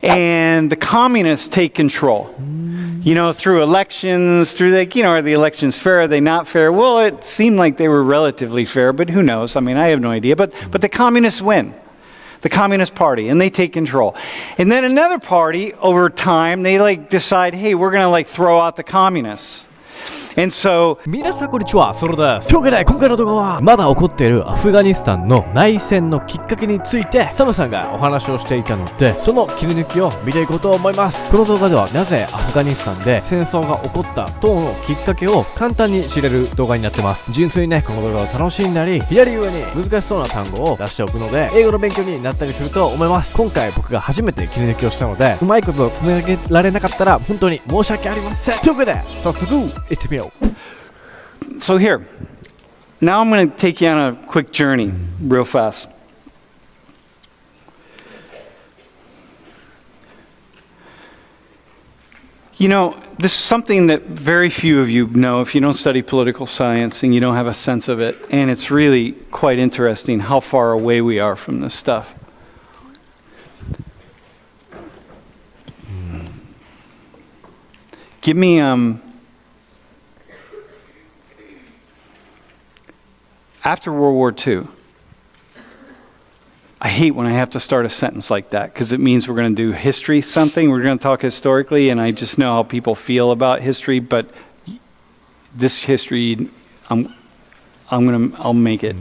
And the communists take control. Through elections, are the elections fair, are they not fair? Well, it seemed like they were relatively fair, but who knows? I have no idea. But the communists win. The Communist Party, and they take control. And then another party, over time, they decide, hey, we're going to throw out the communists. And so 皆さんこんにちは、ソロです。というわけで今回の動画はまだ起こっているアフガニスタンの内戦のきっかけについてサムさんがお話をしていたので、その切り抜きを見ていこうと思います。この動画ではなぜアフガニスタンで戦争が起こった等のきっかけを簡単に知れる動画になってます。純粋にね、この動画を楽しんだり、左上に難しそうな単語を出しておくので英語の勉強になったりすると思います。今回僕が初めて切り抜きをしたのでうまいことつなげられなかったら本当に申し訳ありません。というわけで早速行ってみよう。So here, now I'm going to take you on a quick journey real fast. This is something that very few of you know if you don't study political science and you don't have a sense of it. And it's really quite interesting how far away we are from this stuff. Give me, after World War II, I hate when I have to start a sentence like that because it means we're going to do history something. We're going to talk historically, and I just know how people feel about history. But this history, I'll make it.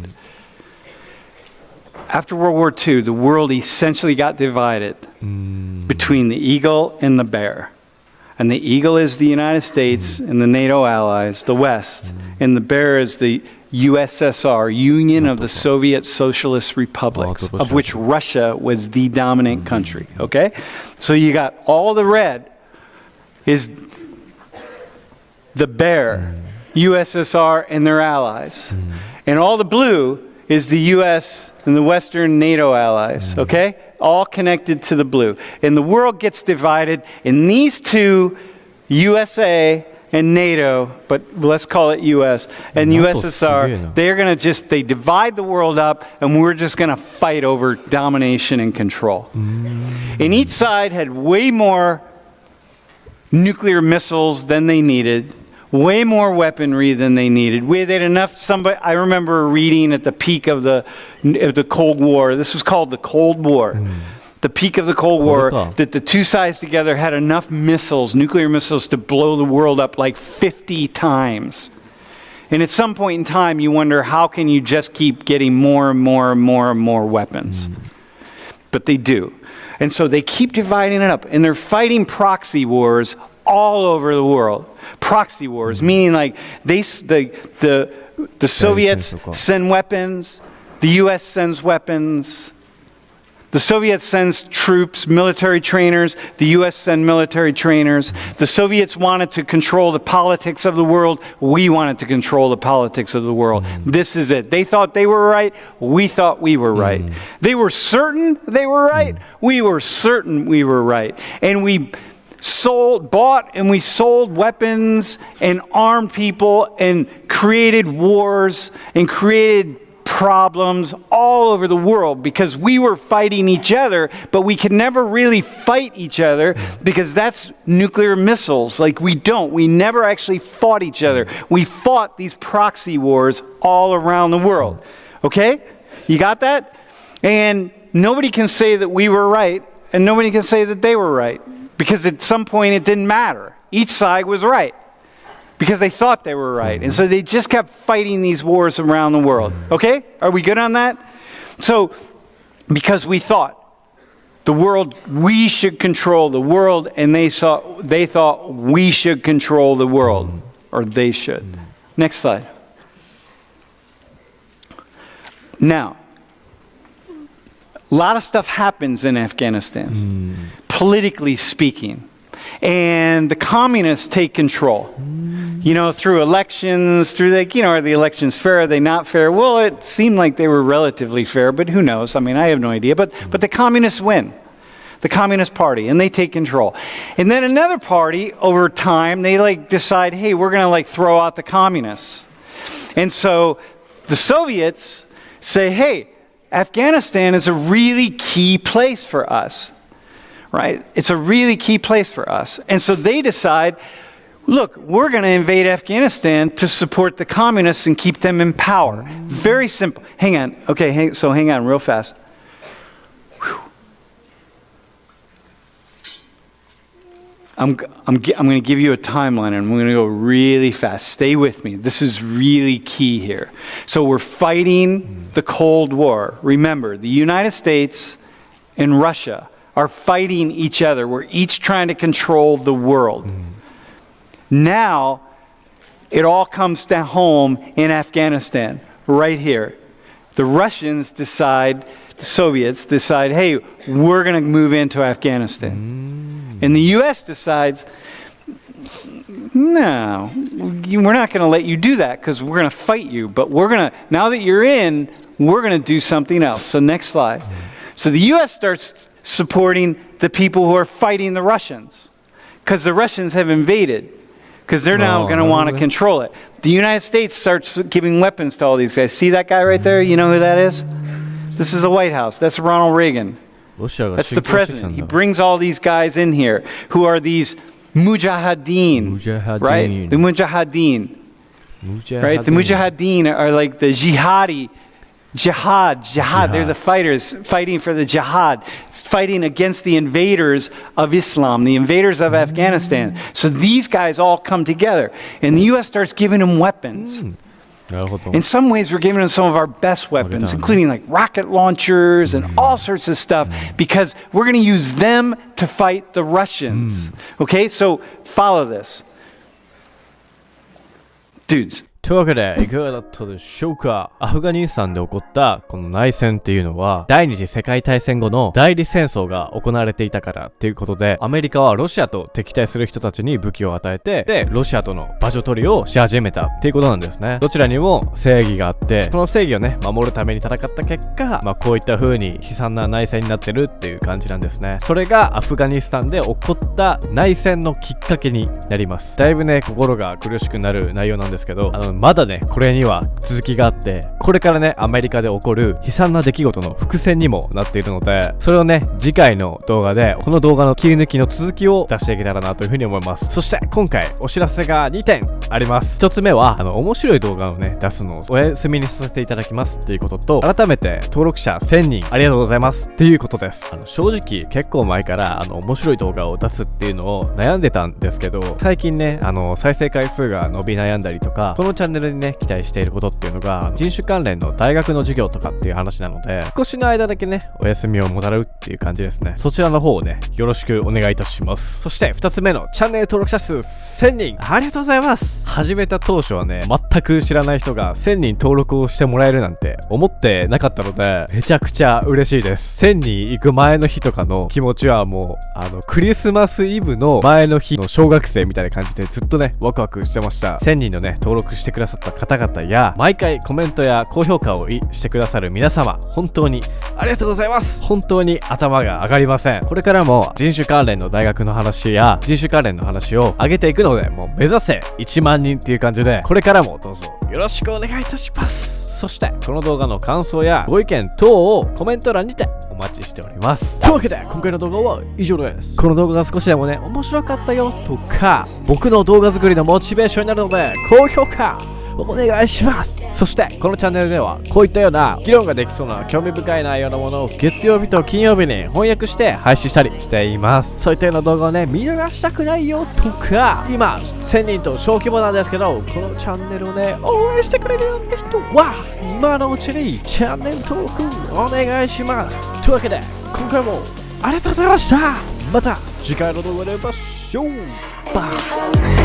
After World War II, the world essentially got divided between the eagle and the bear. And the eagle is the United States and the NATO allies, the West, and the bear is the USSR, Union of the Soviet Socialist Republics, of which Russia was the dominant country, okay? So you got all the red is the bear, USSR and their allies. And all the blue is the US and the Western NATO allies, okay? All connected to the blue. And the world gets divided in these two, USA and NATO, but let's call it US, and USSR, they're going to they divide the world up, and we're just going to fight over domination and control. And each side had way more nuclear missiles than they needed, way more weaponry than they needed. We had enough, I remember reading at the peak of the Cold War, this was called the Cold War. The peak of the Cold War, that the two sides together had enough missiles, nuclear missiles, to blow the world up like 50 times. And at some point in time, you wonder, how can you just keep getting more and more and more and more weapons? But they do. And so they keep dividing it up, and they're fighting proxy wars all over the world. Proxy wars, meaning like the Soviets send weapons, the US sends weapons, the Soviets sends troops, military trainers. The U.S. send military trainers. The Soviets wanted to control the politics of the world. We wanted to control the politics of the world. This is it. They thought they were right. We thought we were right. They were certain they were right. We were certain we were right. And we bought and we sold weapons and armed people and created wars and created problems all over the world because we were fighting each other, but we could never really fight each other because that's nuclear missiles. We never actually fought each other. We fought these proxy wars all around the world. Okay? You got that? And nobody can say that we were right, and nobody can say that they were right because at some point it didn't matter. Each side was right, because they thought they were right. And so they just kept fighting these wars around the world. Okay? Are we good on that? So, because we thought the world, we should control the world, and they thought we should control the world, or they should. Next slide. Now, a lot of stuff happens in Afghanistan, politically speaking. And the communists take control. Through elections, are the elections fair, are they not fair? Well, it seemed like they were relatively fair, but who knows? I have no idea. But the communists win. The Communist Party, and they take control. And then another party, over time, they decide, hey, we're going to throw out the communists. And so the Soviets say, hey, Afghanistan is a really key place for us. right? It's a really key place for us. And so they decide, look, we're going to invade Afghanistan to support the communists and keep them in power. Very simple. Hang on. Okay, hang on real fast. I'm going to give you a timeline, and I'm going to go really fast. Stay with me. This is really key here. So we're fighting the Cold War. Remember, the United States and Russia are fighting each other. We're each trying to control the world. Now, it all comes to home in Afghanistan, right here. The Russians decide, the Soviets decide, hey, we're going to move into Afghanistan. And the U.S. decides, no, we're not going to let you do that because we're going to fight you. But we're going to, now that you're in, we're going to do something else. So next slide. So the U.S. starts supporting the people who are fighting the Russians because the Russians have invaded because they're now going to want to control it. The United States starts giving weapons to all these guys. See that guy right there? You know who that is? This is the White House. That's Ronald Reagan. That's the president. He brings all these guys in here who are these mujahideen, right? The mujahideen, right? The mujahideen are like the jihad. They're the fighters fighting for the jihad, fighting against the invaders of Islam, the invaders of Afghanistan. So these guys all come together, and the U.S. starts giving them weapons. In some ways, we're giving them some of our best weapons, including like rocket launchers and all sorts of stuff, because we're going to use them to fight the Russians. Okay, so follow this. Dudes. というわけでいかがだったでしょうか。アフガニスタンで起こったこの内戦っていうのは第二次世界大戦後の代理戦争が行われていたからっていうことで、アメリカはロシアと敵対する人たちに武器を与えて、でロシアとの場所取りをし始めたっていうことなんですね。どちらにも正義があって、その正義をね守るために戦った結果、こういった風に悲惨な内戦になってるっていう感じなんですね。それがアフガニスタンで起こった内戦のきっかけになります。だいぶね心が苦しくなる内容なんですけど、まだねこれには続きがあって、これからねアメリカで起こる悲惨な出来事の伏線にもなっているので、それをね次回の動画でこの動画の切り抜きの続きを出していけたらなというふうに思います。そして今回お知らせが2点あります。1つ目は面白い動画をね出すのをお休みにさせていただきますっていうことと、改めて登録者1000人ありがとうございますっていうことです。正直結構前から面白い動画を出すっていうのを悩んでたんですけど、最近ね再生回数が伸び悩んだりとか、このチャンネルにね期待していることっていうのが人種関連の大学の授業とかっていう話なので、少しの間だけねお休みをもらうっていう感じですね。そちらの方をねよろしくお願いいたします。そして2つ目のチャンネル登録者数1000人ありがとうございます。始めた当初はね全く知らない人が1000人登録をしてもらえるなんて思ってなかったので、めちゃくちゃ嬉しいです。1000人行く前の日とかの気持ちはもうクリスマスイブの前の日の小学生みたいな感じでずっとねワクワクしてました。1000人のね登録してくださった方々や、毎回コメントや高評価をしてくださる皆様、本当にありがとうございます。本当に頭が上がりません。これからも人種関連の大学の話や人種関連の話を上げていくので、もう目指せ1万人っていう感じで、これからもどうぞよろしくお願いいたします。そしてこの動画の感想やご意見等をコメント欄にてお待ちしております。というわけで今回の動画は以上です。この動画が少しでもね面白かったよとか、僕の動画作りのモチベーションになるので高評価お願いします。そしてこのチャンネルではこういったような議論ができそうな興味深い内容のものを月曜日と金曜日に翻訳して配信したりしています。そういったような動画をね見逃したくないよとか、今1000人と小規模なんですけど、このチャンネルをね応援してくれるような人は今のうちにチャンネル登録お願いします。というわけで今回もありがとうございました。また次回の動画で会いましょう。バイ。